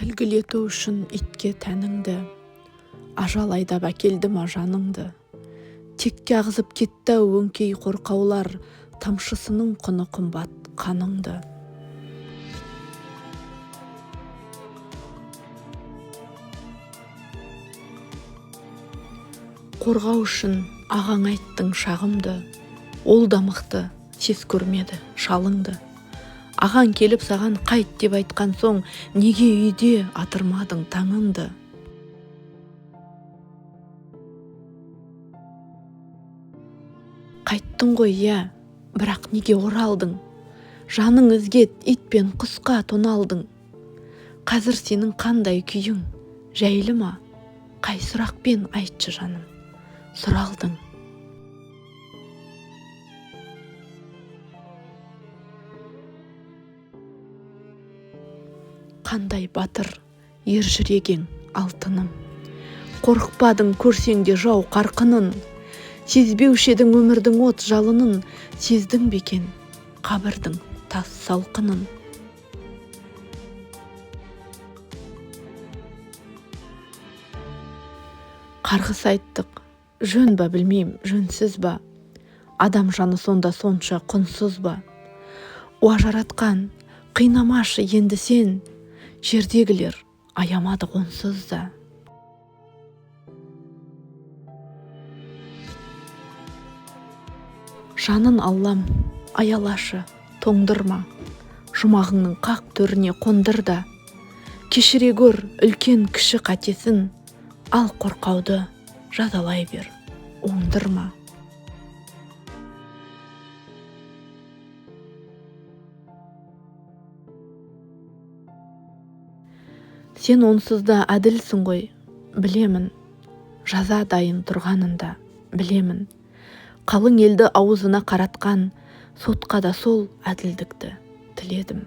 тілгілету үшін итке тәніңді, ажал айдап әкелді ма жаныңды. Текке ағызып кетті өңкей қорқаулар, тамшысының құны қымбат қаныңды. Қорғау үшін ағаң айттың шағымды, ол да мықты, сес көрмеді шалыңды. Ағаң келіп саған қайт деп айтқан соң, неге үйде атырмадың таңыңды? Қайттың ғой, бірақ неге оралдың? Жаның ізгет ит пен құсқа тоналдың. Қазір сенің қандай күйің? Жәйлі ма? Қай сұрақпен айтшы жаным, сұралдың. Қандай батыр, ер жүрегең алтыным. Қорықпадың көрсең де жау қарқынын. Сезбеуші едің өмірдің от жалынын. Сездің бекен қабірдің тас салқынын. Қарғыс айттық, жөн ба білмейм, жөнсіз ба? Адам жаны сонда сонша құнсыз ба? Уа жаратқан, қинамашы енді сен, жердегілер аямады онсыз да. Жанын Аллам, аялашы, тоңдырма, жұмағыңның қақ төріне қондыр да. Кешіре көр үлкен кіші қатесін, ал қорқауды жазалай бер, оңдырма. Сен онсыз да әділсің ғой, білемін, жаза дайын тұрғанында, білемін. Қалың елді аузына қаратқан, сотқа да сол әділдікті тіледім.